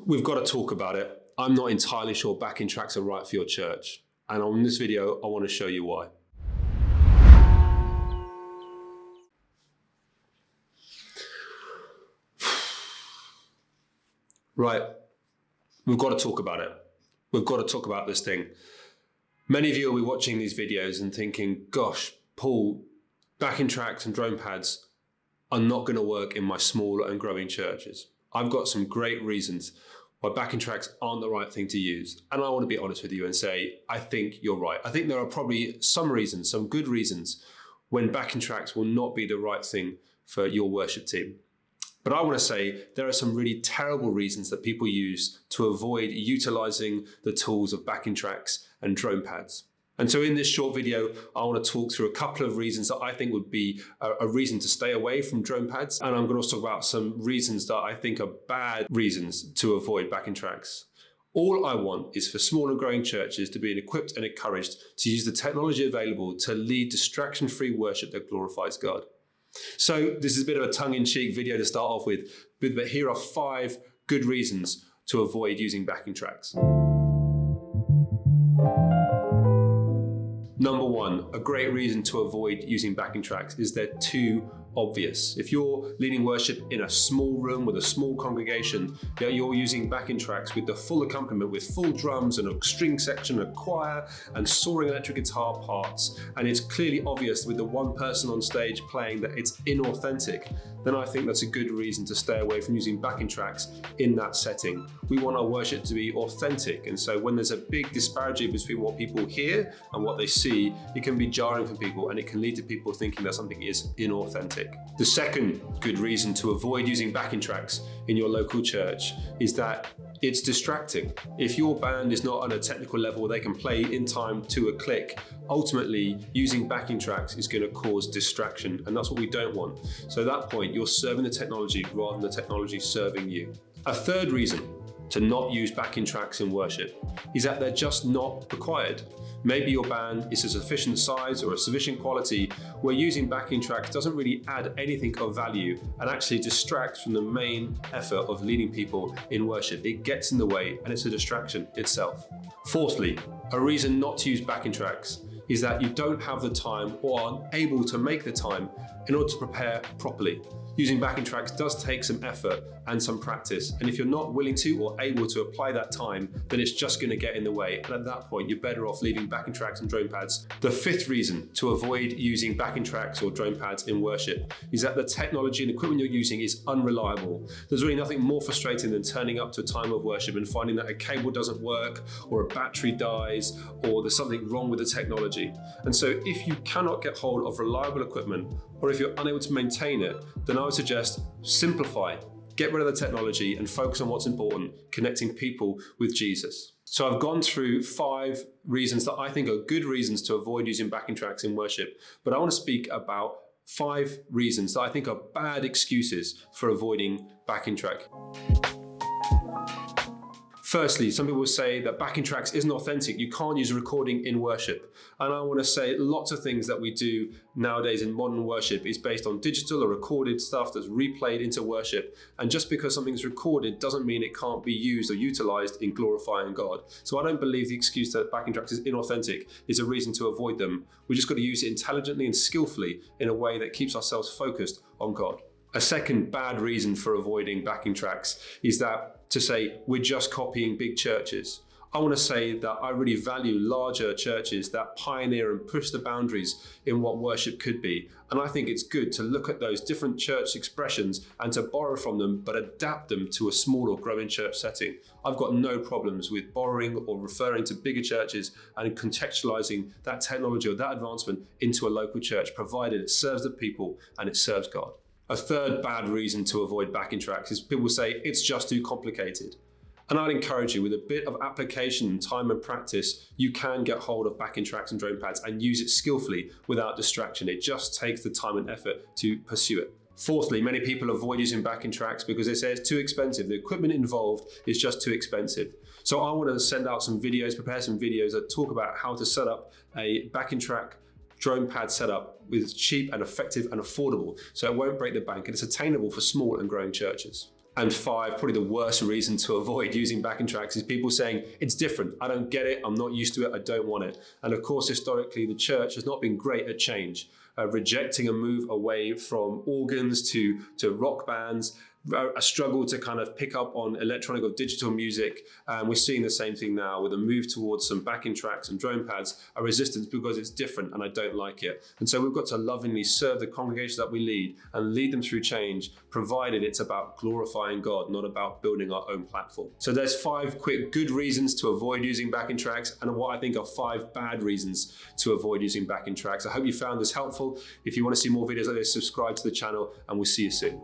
We've got to talk about it. I'm not entirely sure backing tracks are right for your church. And on this video, I want to show you why. Right, we've got to talk about it. We've got to talk about this thing. Many of you will be watching these videos and thinking, gosh, Paul, backing tracks and drone pads are not going to work in my small and growing churches. I've got some great reasons why backing tracks aren't the right thing to use. And I want to be honest with you and say, I think you're right. I think there are probably some reasons, some good reasons, when backing tracks will not be the right thing for your worship team. But I want to say there are some really terrible reasons that people use to avoid utilizing the tools of backing tracks and drone pads. And so in this short video, I want to talk through a couple of reasons that I think would be a reason to stay away from drone pads. And I'm going to also talk about some reasons that I think are bad reasons to avoid backing tracks. All I want is for small and growing churches to be equipped and encouraged to use the technology available to lead distraction-free worship that glorifies God. So this is a bit of a tongue-in-cheek video to start off with, but here are 5 good reasons to avoid using backing tracks. Number 1, a great reason to avoid using backing tracks is they're too obvious. If you're leading worship in a small room with a small congregation, you're using backing tracks with the full accompaniment, with full drums and a string section, a choir and soaring electric guitar parts, and it's clearly obvious with the one person on stage playing that it's inauthentic, then I think that's a good reason to stay away from using backing tracks in that setting. We want our worship to be authentic, and so when there's a big disparity between what people hear and what they see, it can be jarring for people and it can lead to people thinking that something is inauthentic. The second good reason to avoid using backing tracks in your local church is that it's distracting. If your band is not on a technical level where they can play in time to a click, ultimately using backing tracks is going to cause distraction, and that's what we don't want. So at that point, you're serving the technology rather than the technology serving you. A third reason to not use backing tracks in worship is that they're just not required. Maybe your band is a sufficient size or a sufficient quality where using backing tracks doesn't really add anything of value and actually distracts from the main effort of leading people in worship. It gets in the way and it's a distraction itself. Fourthly, a reason not to use backing tracks is that you don't have the time or aren't able to make the time in order to prepare properly. Using backing tracks does take some effort and some practice, and if you're not willing to or able to apply that time, then it's just going to get in the way, and at that point you're better off leaving backing tracks and drone pads. The fifth reason to avoid using backing tracks or drone pads in worship is that the technology and equipment you're using is unreliable. There's really nothing more frustrating than turning up to a time of worship and finding that a cable doesn't work or a battery dies or there's something wrong with the technology. And so if you cannot get hold of reliable equipment or if you're unable to maintain it, then I would suggest simplify. Get rid of the technology and focus on what's important, connecting people with Jesus. So I've gone through 5 reasons that I think are good reasons to avoid using backing tracks in worship, but I want to speak about 5 reasons that I think are bad excuses for avoiding backing track. Firstly, some people say that backing tracks isn't authentic. You can't use a recording in worship. And I want to say lots of things that we do nowadays in modern worship is based on digital or recorded stuff that's replayed into worship. And just because something's recorded doesn't mean it can't be used or utilized in glorifying God. So I don't believe the excuse that backing tracks is inauthentic is a reason to avoid them. We just got to use it intelligently and skillfully in a way that keeps ourselves focused on God. A second bad reason for avoiding backing tracks is that to say we're just copying big churches. I want to say that I really value larger churches that pioneer and push the boundaries in what worship could be. And I think it's good to look at those different church expressions and to borrow from them, but adapt them to a small or growing church setting. I've got no problems with borrowing or referring to bigger churches and contextualizing that technology or that advancement into a local church, provided it serves the people and it serves God. A third bad reason to avoid backing tracks is people say it's just too complicated. And I'd encourage you, with a bit of application, time and practice, you can get hold of backing tracks and drone pads and use it skillfully without distraction. It just takes the time and effort to pursue it. Fourthly, many people avoid using backing tracks because they say it's too expensive. The equipment involved is just too expensive. So I want to send out some videos, prepare some videos that talk about how to set up a backing track drone pad setup with cheap and effective and affordable, so it won't break the bank and it's attainable for small and growing churches. And 5, probably the worst reason to avoid using backing tracks is people saying, it's different, I don't get it, I'm not used to it, I don't want it. And of course, historically, the church has not been great at change, rejecting a move away from organs to rock bands, a struggle to kind of pick up on electronic or digital music. And we're seeing the same thing now with a move towards some backing tracks and drone pads, a resistance because it's different and I don't like it. And so we've got to lovingly serve the congregations that we lead and lead them through change, provided it's about glorifying God, not about building our own platform. So there's 5 quick good reasons to avoid using backing tracks and what I think are 5 bad reasons to avoid using backing tracks. I hope you found this helpful. If you want to see more videos like this, subscribe to the channel and we'll see you soon.